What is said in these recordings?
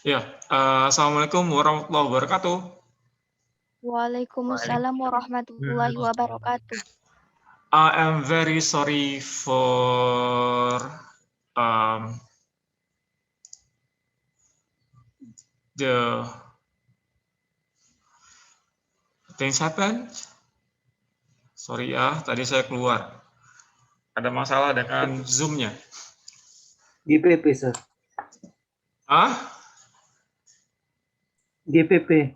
Ya, Assalamualaikum warahmatullahi wabarakatuh. Waalaikumsalam warahmatullahi wabarakatuh. I am very sorry for um, the things happen. Sorry ya, tadi saya keluar. Ada masalah dengan Zoom-nya. GPP, Sir. Ah? GPP.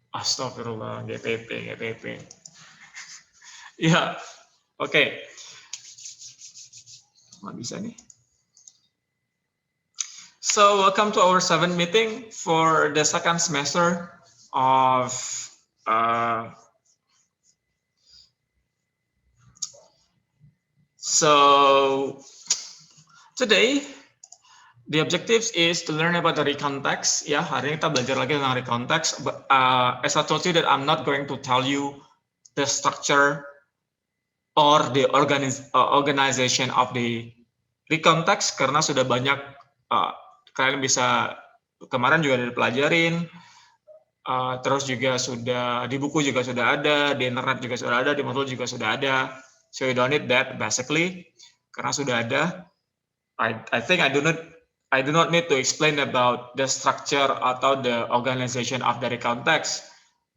Astagfirullah, GPP. Ya, oke. Nggak bisa nih. So, welcome to our 7th meeting for the second semester of so today the objectives is to learn about the recontext. Ya, hari ini kita belajar lagi tentang recontext. But, as I told you that I'm not going to tell you the structure or the organization of the recontext karena sudah banyak kalian bisa kemarin juga udah dipelajarin. Terus juga sudah di buku juga sudah ada, di internet juga sudah ada, di modul juga sudah ada. So you don't need that basically karena sudah ada. I think I do not need to explain about the structure atau the organization of the recontext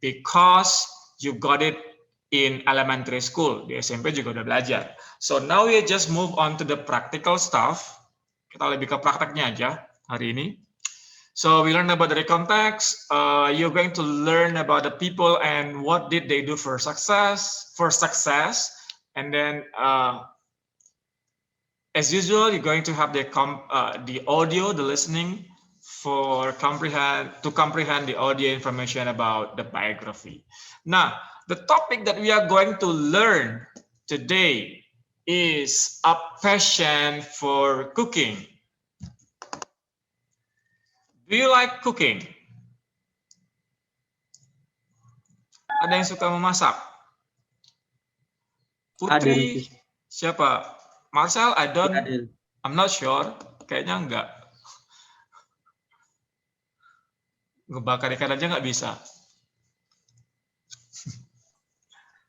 because you got it in elementary school. Di SMP juga udah belajar. So now we just move on to the practical stuff. Kita lebih ke prakteknya aja hari ini. So we learn about the recontext. You're going to learn about the people and what did they do for success. And then as usual, you're going to have the audio, the listening to comprehend the audio information about the biography. Now, the topic that we are going to learn today is a passion for cooking. Do you like cooking? Ada yang suka memasak? Putri, siapa? Marcel, I'm not sure. Kayaknya enggak. Ngebakar ikan aja nggak bisa.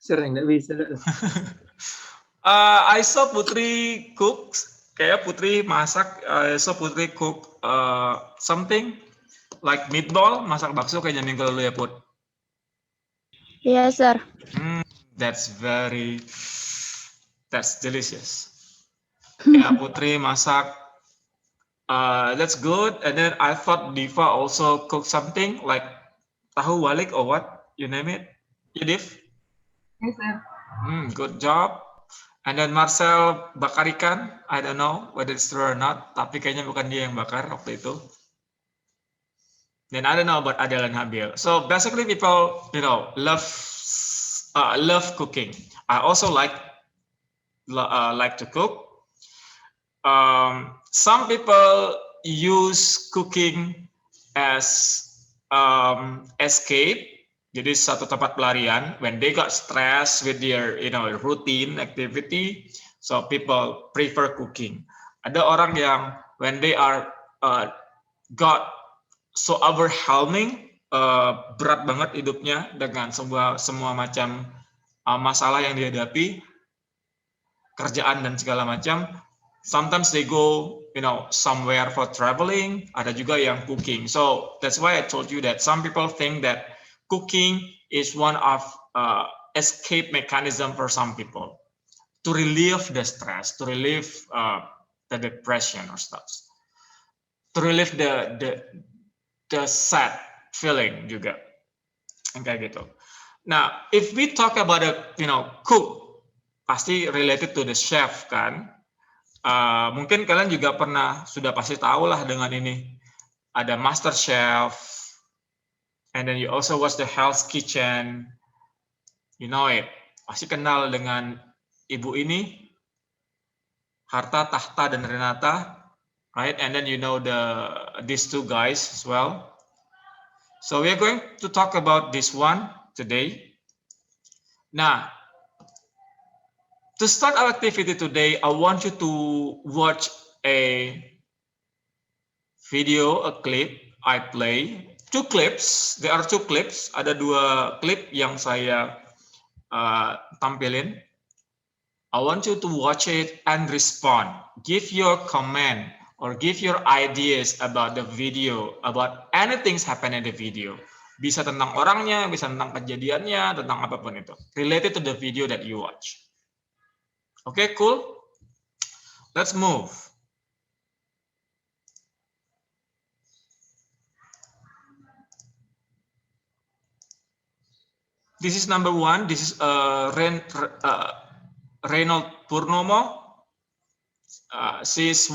Sering nggak bisa. I saw Putri cook. Kayak Putri masak. I saw Putri cook something like meatball, masak bakso kayaknya minggu lalu ya, Put. Yes, sir. That's delicious. Ya, Putri masak. That's good. And then I thought Diva also cooked something like tahu walik or what, you name it. You, Div? Yes, sir. Good job. And then Marcel bakar ikan. I don't know whether it's true or not. Tapi kayaknya bukan dia yang bakar waktu itu. Then I don't know about Adele and Habil. So basically people, love cooking. I also like to cook. Some people use cooking as escape. Jadi satu tempat pelarian when they got stressed with their routine activity. So people prefer cooking. Ada orang yang when they are got so overwhelming, berat banget hidupnya dengan semua macam masalah yang dihadapi, kerjaan dan segala macam. Sometimes they go, somewhere for traveling. Ada juga yang cooking. So that's why I told you that some people think that cooking is one of escape mechanism for some people to relieve the stress, to relieve the depression or stuff, to relieve the sad feeling juga, kayak gitu. Nah, if we talk about cook, pasti related to the chef kan. Mungkin kalian juga sudah pasti tahu lah dengan ini. Ada Master Chef, and then you also watch the Hell's Kitchen. You know it. Pasti kenal dengan ibu ini, Harta, Tahta, dan Renata, right? And then you know these two guys as well. So we are going to talk about this one today. Now, to start our activity today, I want you to watch a video, a clip, I play. Two clips, there are two clips. Ada dua klip yang saya tampilin. I want you to watch it and respond. Give your comment or give your ideas about the video, about anything happen in the video. Bisa tentang orangnya, bisa tentang kejadiannya, tentang apapun itu. Related to the video that you watch. Okay, cool? Let's move. This is number one. This is Reynold Purnomo. He's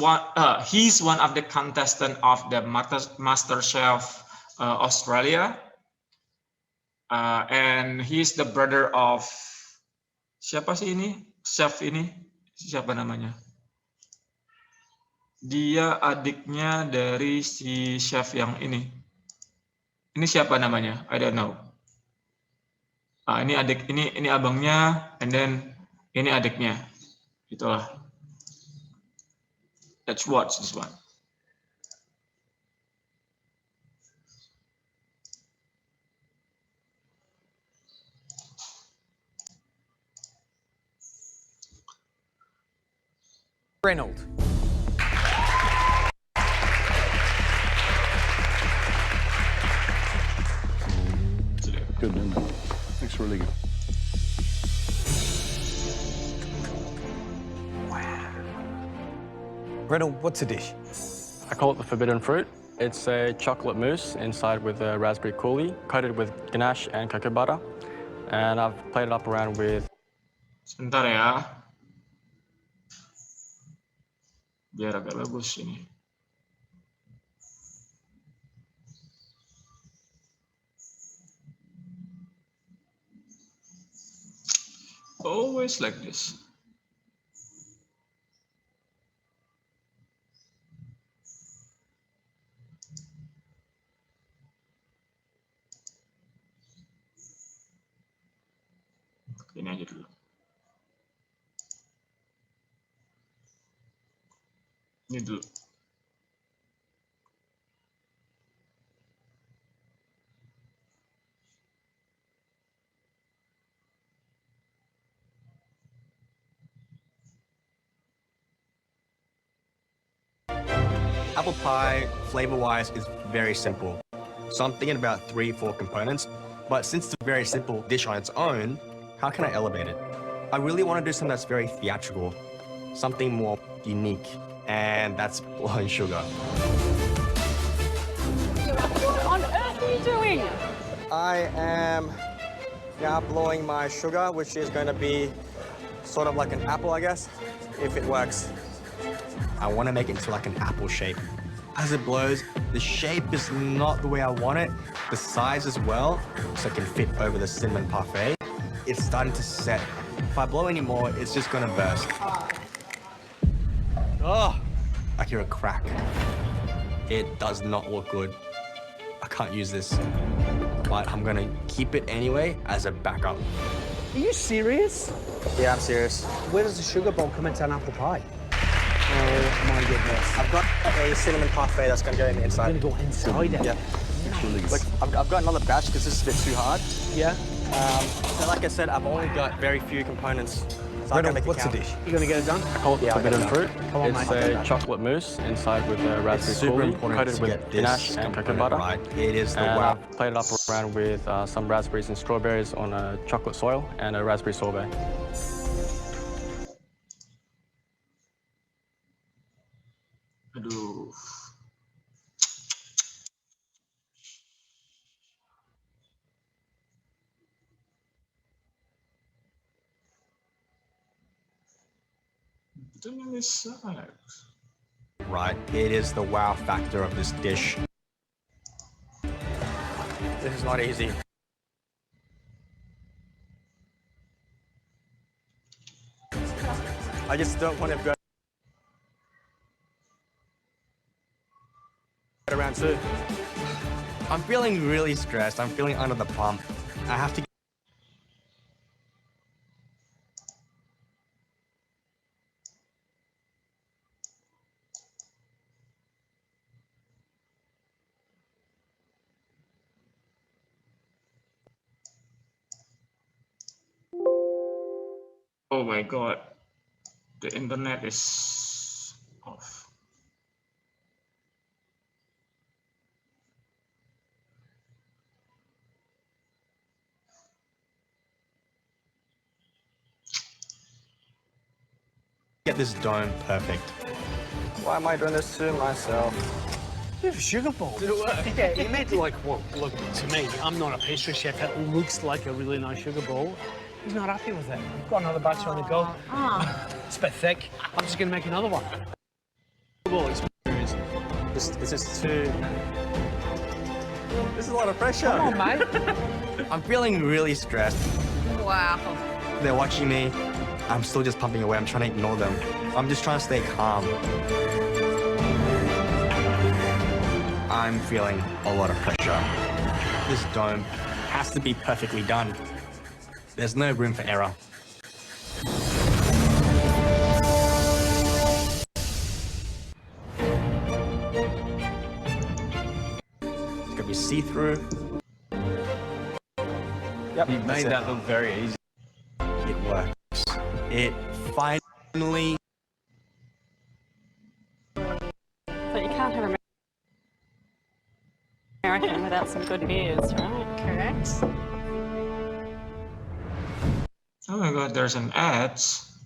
one of the contestant of the MasterChef Australia, and he's the brother of siapa sih ini? Chef ini siapa namanya? Dia adiknya dari si chef yang ini. Ini siapa namanya? I don't know. Ini adik, ini abangnya, and then ini adiknya. Itulah. Let's watch this one. Reynold. Good, isn't it? Looks really good. Reynold, what's the dish? I call it the forbidden fruit. It's a chocolate mousse inside with a raspberry coulis, coated with ganache and cocoa butter. And I've played it up around with... Sebentar ya. Biar agak bagus ini. Always like this. Ini aja dulu. Ini dulu. Apple pie, flavor-wise, is very simple. So I'm thinking about 3-4 components, but since it's a very simple dish on its own, how can I elevate it? I really want to do something that's very theatrical, something more unique, and that's blowing sugar. What on earth are you doing? I am now blowing my sugar, which is going to be sort of like an apple, I guess, if it works. I want to make it into like an apple shape. As it blows, the shape is not the way I want it. The size as well, so it can fit over the cinnamon parfait. It's starting to set. If I blow any more, it's just gonna burst. Oh, I hear a crack. It does not look good. I can't use this, but I'm gonna keep it anyway as a backup. Are you serious? Yeah, I'm serious. Where does the sugar bomb come into an apple pie? Oh my goodness. I've got a cinnamon parfait that's gonna go in the inside. I'm gonna go inside it. Yeah. Nice. Look, I've got another batch because this is a bit too hard. Yeah. So like I said, I've only got very few components. So I gotta Reynold, make it what's the count. dish? You gonna get it done? I call it the Yeah, I'll get forbidden it fruit. Come on, It's mate. a chocolate mousse inside with a raspberry It's super coulis, important coated to with get this ganache and cocoa component butter. right. It is the And wow. I've played it up around with some raspberries and strawberries on a chocolate soil and a raspberry sorbet. Aduh. Itu nulis Alex. Right. It is the wow factor of this dish. This is not easy. I just don't want to go around two. I'm feeling really stressed. I'm feeling under the pump. I have to. Oh my God, the internet is off. Get this dome perfect. Why am I doing this to myself? You have a sugar bowl. Did it work? Yeah, it made like, well, look, to me, I'm not a pastry chef. It looks like a really nice sugar bowl. He's not happy with it. I've got another batch on the go. It's a bit thick. I'm just going to make another one. Sugar experience. It's just too... This is a lot of pressure. Come on, mate. I'm feeling really stressed. Wow. They're watching me. I'm still just pumping away. I'm trying to ignore them. I'm just trying to stay calm. I'm feeling a lot of pressure. This dome has to be perfectly done. There's no room for error. It's gonna be see-through. Yep, You made that look very easy. It works. It finally... But you can't have an American without some good beers, right? Correct. Oh my God, there's an ads.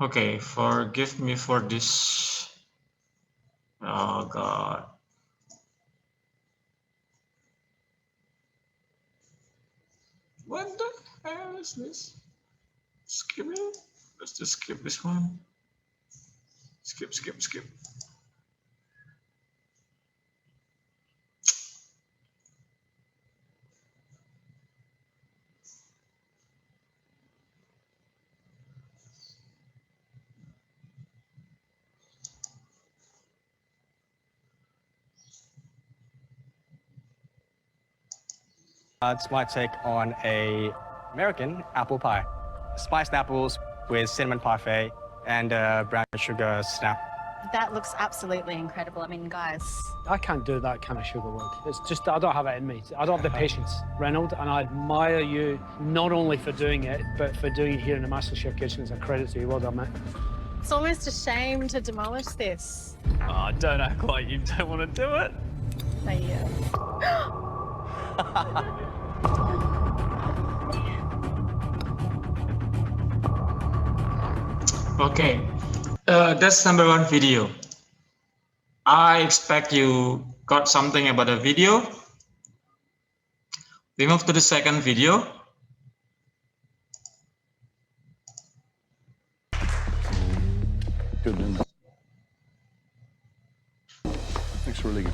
Okay, forgive me for this. Oh God. What the hell is this? Skip it. Let's just skip this one. Skip. It's my take on a American apple pie. Spiced apples with cinnamon parfait and brown sugar snap. That looks absolutely incredible. I mean, guys. I can't do that kind of sugar work. It's just, I don't have it in me. I don't have the patience, Reynolds, and I admire you not only for doing it, but for doing it here in the MasterChef kitchen. It's a credit to you. Well done, mate. It's almost a shame to demolish this. Oh, don't act like you don't want to do it. Okay, that's number one video. I expect you got something about the video. We move to the second video. Good, didn't it? Looks really good.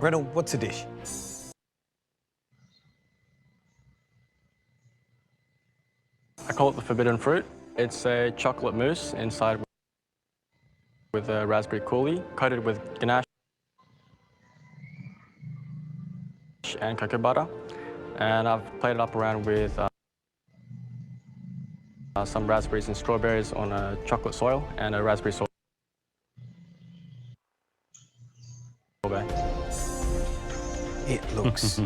Reynolds, what's a dish? I call it the forbidden fruit. It's a chocolate mousse inside with a raspberry coulis, coated with ganache and cocoa butter. And I've played it up around with some raspberries and strawberries on a chocolate soil and a raspberry sorbet. It looks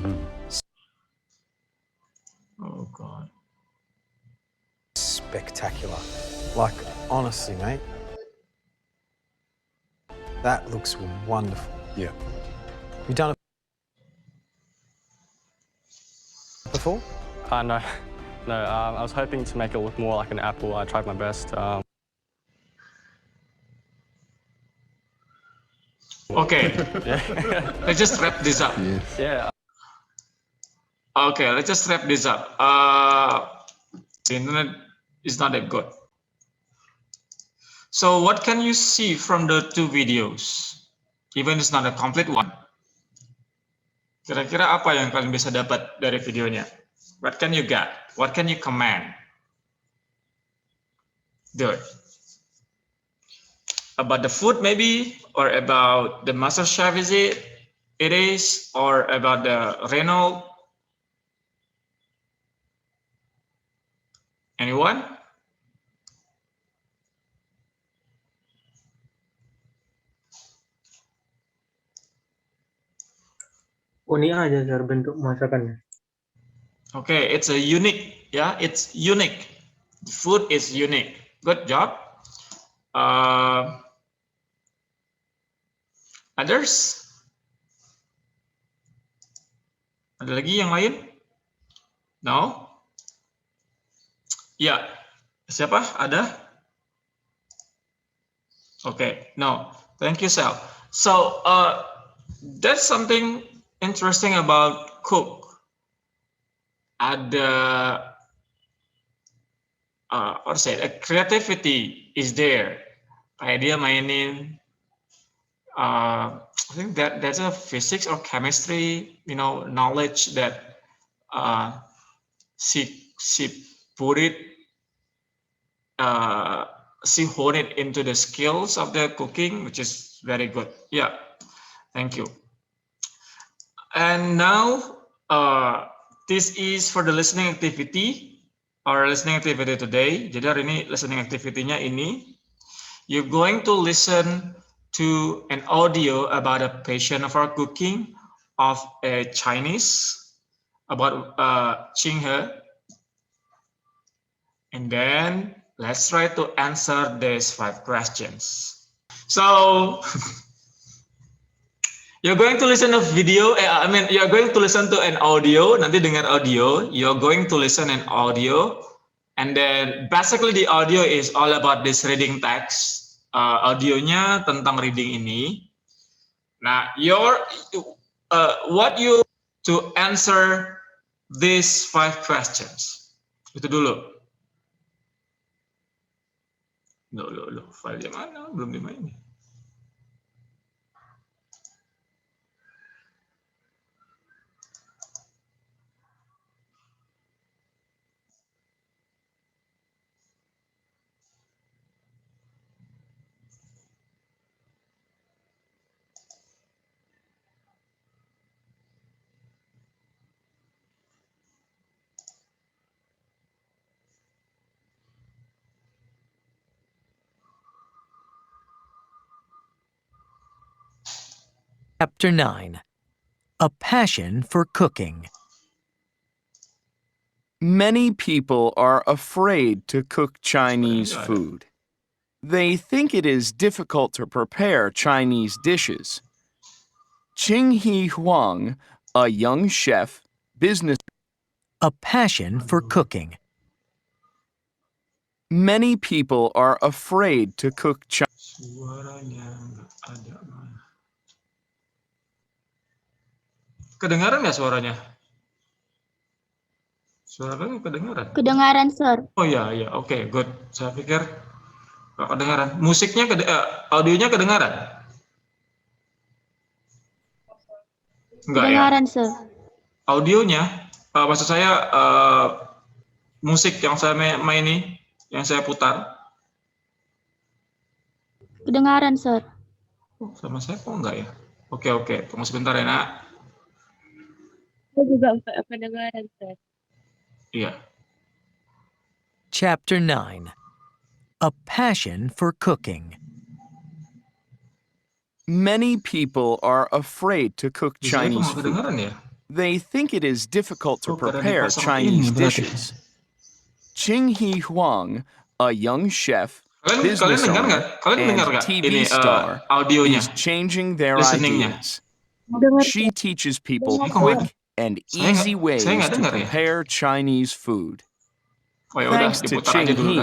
Oh God. spectacular. Like, honestly, mate, that looks wonderful. Yeah. You done it before? No, I was hoping to make it look more like an apple. I tried my best. Okay, let's just wrap this up. Yeah. Okay, let's just wrap this up. The internet is not that good. So what can you see from the two videos? Even it's not a complete one. Kira-kira apa yang kalian bisa dapat dari videonya? What can you get? What can you comment? Good. About the food maybe, or about the MasterChef it is, or about the Renault? Anyone? Unik aja sir bentuk masakannya. Okay, it's a unique, yeah, it's unique. Food is unique. Good job. Others? Ada lagi yang lain? No? Ya, siapa? Ada? Okay, no. Thank you, Sal. So, that's something interesting about cook. Ada, what to say, a creativity is there. Kayak dia mainin, I think that's a physics or chemistry, knowledge that she put it, she honed it into the skills of the cooking, which is very good. Yeah, thank you. And now, this is for the listening activity, our listening activity today. Jadi hari ini listening activity-nya ini, you're going to listen to an audio about a passion of our cooking of a Chinese, about Qing He. And then let's try to answer these 5 questions. So, you're going to listen to video, you're going to listen to an audio, nanti dengar audio, you're going to listen an audio, and then basically the audio is all about this reading text. Audionya tentang reading ini. Nah, what you to answer these 5 questions. Itu dulu. Loh, filenya mana? Belum dimainin. Chapter 9. A Passion for Cooking. Many people are afraid to cook Chinese food. They think it is difficult to prepare Chinese dishes. Qing He Huang, a young chef, business. A Passion for Cooking. Many people are afraid to cook Chinese. Kedengaran nggak suaranya? Suaranya kedengaran? Kedengaran, sir. Oh iya, oke, good. Saya pikir nggak kedengaran. Musiknya, audionya kedengaran? Enggak Kedengaran, ya? sir. Audionya, maksud saya musik yang saya maini, yang saya putar. Kedengaran, sir. Oh, sama saya kok enggak ya? Oke, tunggu sebentar ya, Nak. Saya juga kedengaran, sir. Iya. Chapter 9. A Passion for Cooking. Many people are afraid to cook Chinese food. Ya? They think it is difficult to prepare Chinese dishes. Qing He Huang, a young chef, business owner, and TV star, is changing their ideas. She teaches people quick and easy ways to prepare Chinese food. Thanks to Qing He,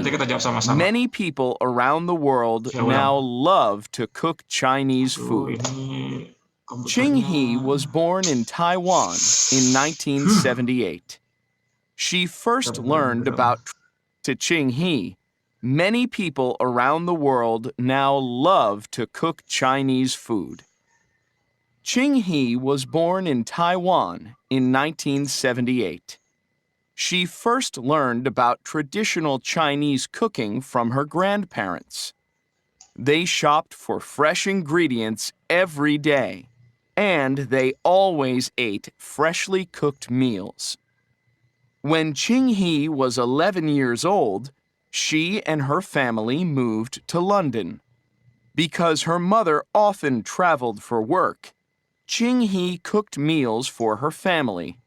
many people around the world now love to cook Chinese food. Qing He was born in Taiwan in 1978. She first learned about to Qing He. Many people around the world now love to cook Chinese food. Qing He was born in Taiwan in 1978. She first learned about traditional Chinese cooking from her grandparents. They shopped for fresh ingredients every day, and they always ate freshly cooked meals. When Qing He was 11 years old, she and her family moved to London. Because her mother often traveled for work, Ching Hee cooked meals for her family.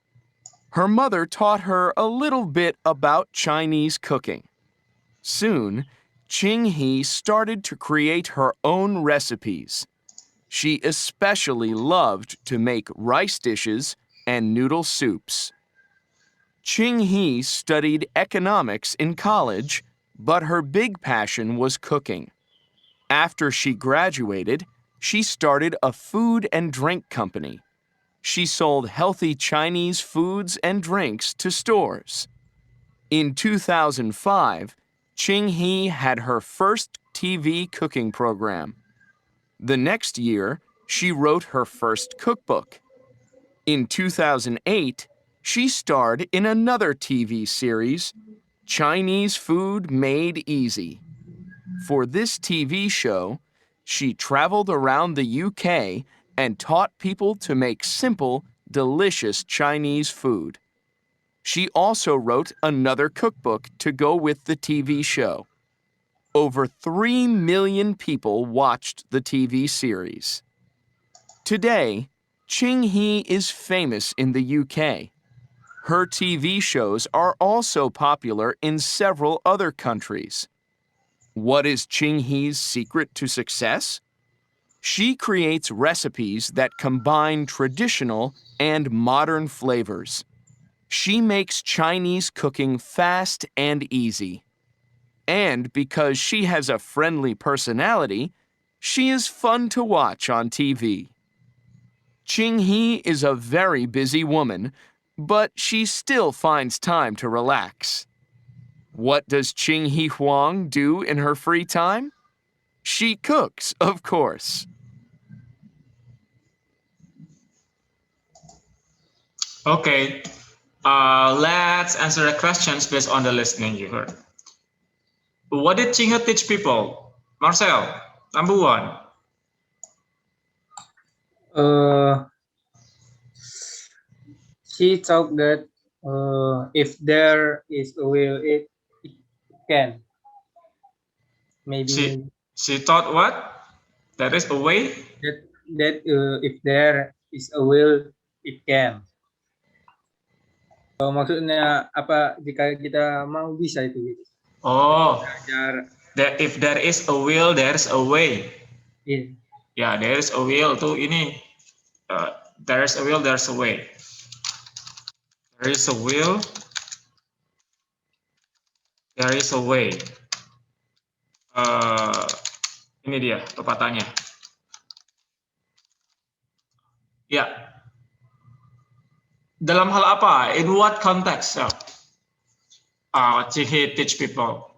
Her mother taught her a little bit about Chinese cooking. Soon, Ching Hee started to create her own recipes. She especially loved to make rice dishes and noodle soups. Ching Hee studied economics in college, but her big passion was cooking. After she graduated, she started a food and drink company. She sold healthy Chinese foods and drinks to stores. In 2005, Ching Hee had her first TV cooking program. The next year, she wrote her first cookbook. In 2008, she starred in another TV series, Chinese Food Made Easy. For this TV show, she traveled around the UK and taught people to make simple, delicious Chinese food. She also wrote another cookbook to go with the TV show. Over 3 million people watched the TV series. Today, Ching Hee is famous in the UK. Her TV shows are also popular in several other countries. What is Ching Hee's secret to success? She creates recipes that combine traditional and modern flavors. She makes Chinese cooking fast and easy. And because she has a friendly personality, she is fun to watch on TV. Ching Hee is a very busy woman, but she still finds time to relax. What does Ching Hee Huang do in her free time? She cooks, of course. Okay, let's answer the questions based on the listening you heard. What did Ching Hee teach people? Marcel, number 1. She taught that if there is a will, it can. Maybe she taught what? There is a way? That if there is a will, it can. Maksudnya apa? Jika kita mau bisa itu. Oh, that if there is a will, there is a way. Yeah. Ya, there is a will tuh ini. There is a will, there is a way. There is a will. There is a way. Ini dia pepatahnya. Ya. Dalam hal apa? In what context? Ching Hee teach people?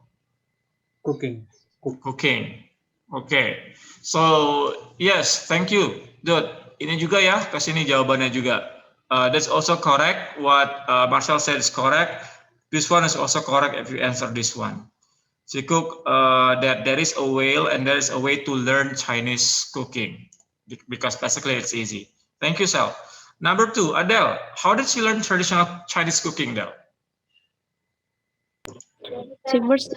Cooking. Cooking. Okay. So, yes, thank you. Good. Ini juga ya, kesini jawabannya juga. That's also correct. What Marcel said is correct. This one is also correct if you answer this one. She cook that there is a way and there is a way to learn Chinese cooking because basically it's easy. Thank you, Sal. Number 2, Adele. How did she learn traditional Chinese cooking, Adele? She first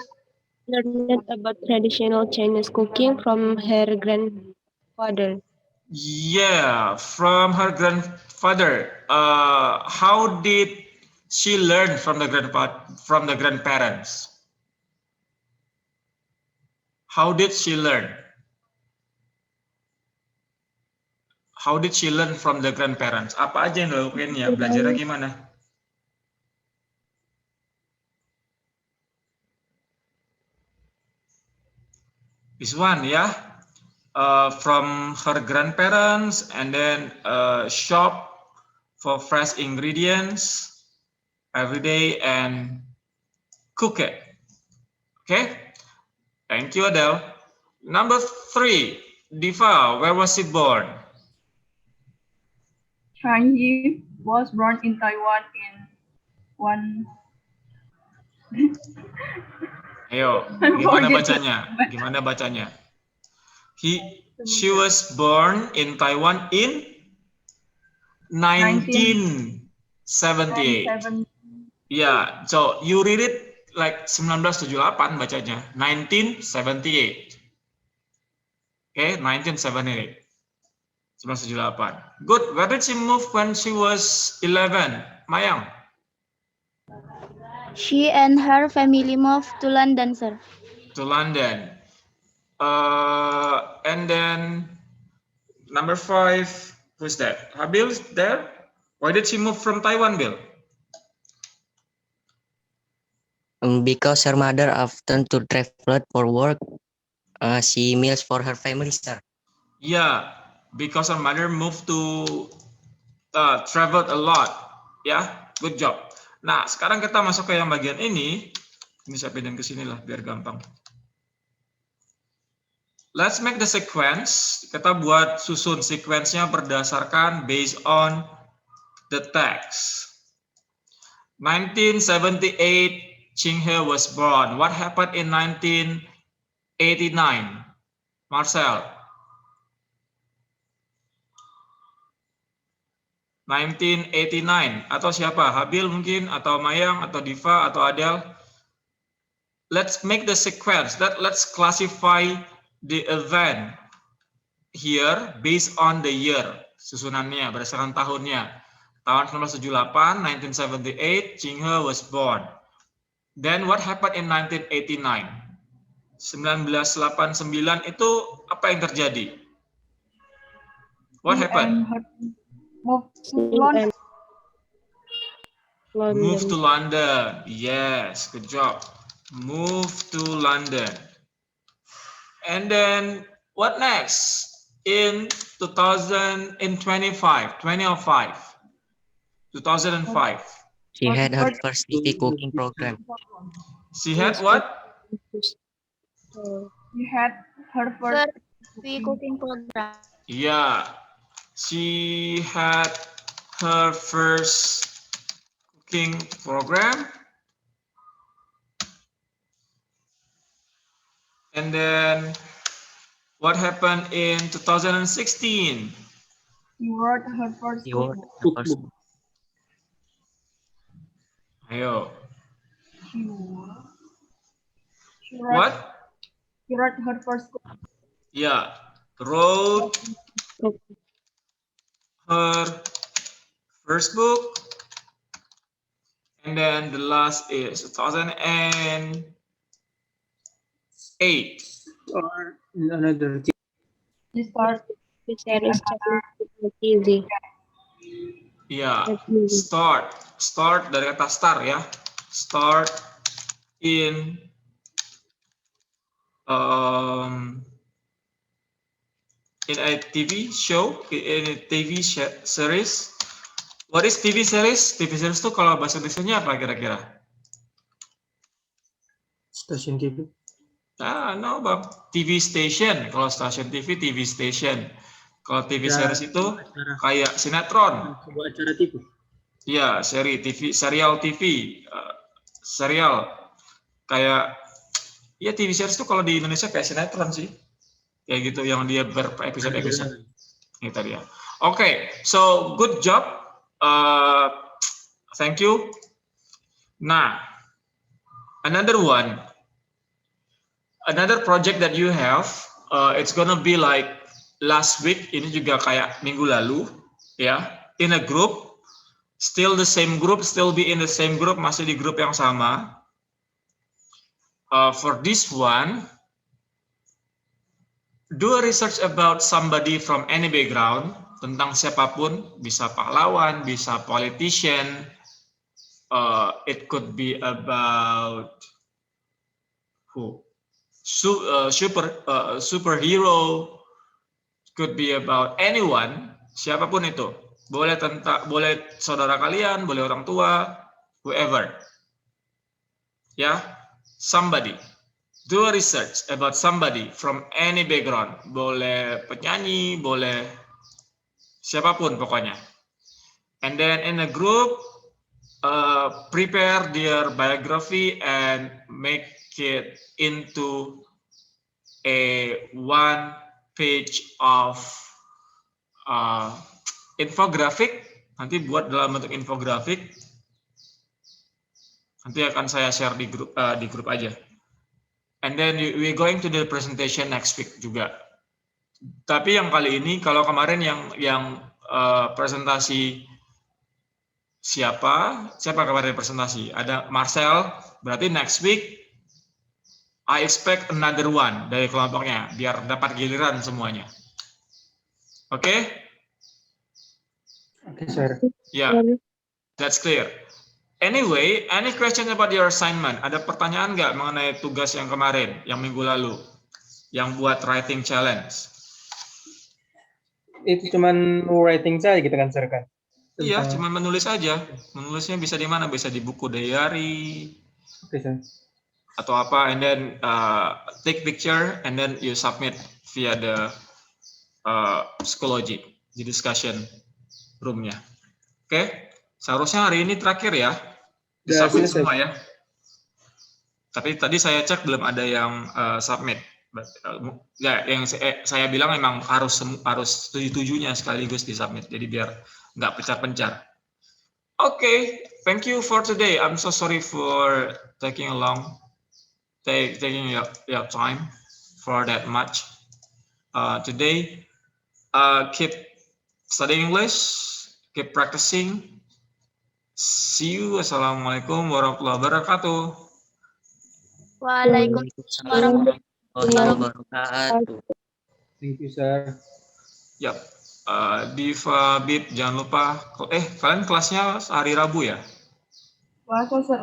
learned about traditional Chinese cooking from her grandfather. Yeah, from her grandfather. How did she learn from the grandparents? How did she learn? How did she learn from the grandparents? Apa aja yang dilakukan ya? Belajarnya gimana? This one, yeah. From her grandparents and then shop for fresh ingredients every day and cook it. Okay, thank you, Adele. Number 3, Diva, where was she born? Ching Hee was born in Taiwan in Ayo, gimana bacanya? Gimana bacanya? She was born in Taiwan in 1978. Yeah, so you read it like 1978 bacanya. 1978. Okay, 1978. 1978. Good. Where did she move when she was 11? Mayang. She and her family moved to London, sir. To London. And then number 5, who's that? Habil is there? Why did she move from Taiwan, Bill? Because her mother often to travel for work, she meals for her family, sir. Yeah, because her mother moved to traveled a lot. Ya, good job. Nah, sekarang kita masuk ke yang bagian ini. Ini saya pindahin ke sini lah, biar gampang. Let's make the sequence. Kita buat susun sequence-nya berdasarkan based on the text. 1978, Ching He was born. What happened in 1989? Marcel. 1989 atau siapa? Habil mungkin, atau Mayang, atau Diva, atau Adel. Let's make the sequence. Let's classify the event here based on the year. Susunannya berdasarkan tahunnya. Tahun 1978, 1978, Ching He was born. Then what happened in 1989? 1989 itu apa yang terjadi? What happened? Move to London. Move to London. Yes, good job. Move to London. And then what next? In 2005. She had her first TV cooking program. She had what? She had her first TV cooking program. Yeah. She had her first cooking program. And then what happened in 2016? She wrote her first book. Ayo. She What? She wrote her first book. Yeah. Wrote her first book. And then the last is 2008. Or another. She started easy. Ya, start dari kata start ya. Start in a TV show, in a TV series. What is TV series? TV series itu kalau bahasa Indonesia apa kira-kira? Stasiun TV. No, Bang. TV station. Kalau stasiun TV, TV station. Kalau TV series itu kayak sinetron. Sebuah acara TV. Iya, seri TV, serial TV, serial kayak ya TV series itu kalau di Indonesia kayak sinetron sih, kayak gitu yang dia berepisode-episode. Ini tadi ya. Okay, so good job, thank you. Nah, another project that you have, it's gonna be like last week, ini juga kayak minggu lalu, ya, in a group. Still the same group, still be in the same group, masih di grup yang sama. For this one, do a research about somebody from any background, tentang siapapun, bisa pahlawan, bisa politician, it could be about who, superhero, could be about anyone, siapapun itu. Boleh saudara kalian, boleh orang tua, whoever. Ya, somebody. Do a research about somebody from any background. Boleh penyanyi, boleh siapapun pokoknya. And then in a group, prepare their biography and make it into a one page of infografik, nanti buat dalam bentuk infografik, nanti akan saya share di grup aja. And then we're going to the presentation next week juga. Tapi yang kali ini, kalau kemarin yang presentasi siapa kemarin presentasi? Ada Marcel, berarti next week I expect another one dari kelompoknya, biar dapat giliran semuanya. Oke? Okay, sir. Yeah, that's clear. Anyway, any question about your assignment? Ada pertanyaan nggak mengenai tugas yang kemarin, yang minggu lalu, yang buat writing challenge? Itu cuman writing saja gitu kan, sir kan? Iya, cuma menulis aja. Menulisnya bisa di mana? Bisa di buku diary. Oke, sir. Atau apa, and then take picture, and then you submit via the psikologi di discussion room-nya. Oke, seharusnya hari ini terakhir ya, disubmit semua ya. Tapi tadi saya cek belum ada yang submit. Ya, yang saya bilang memang harus 7-7-nya sekaligus disubmit, jadi biar nggak pencar-pencar. Oke, thank you for today. I'm so sorry for taking your time for that much today. Keep studying English, keep practicing. See you. Assalamualaikum warahmatullahi wabarakatuh. Waalaikumsalam warahmatullahi wabarakatuh. Thank you, sir. Yap. Diva, Bib, jangan lupa. Kalian kelasnya hari Rabu ya? Puasa, sir.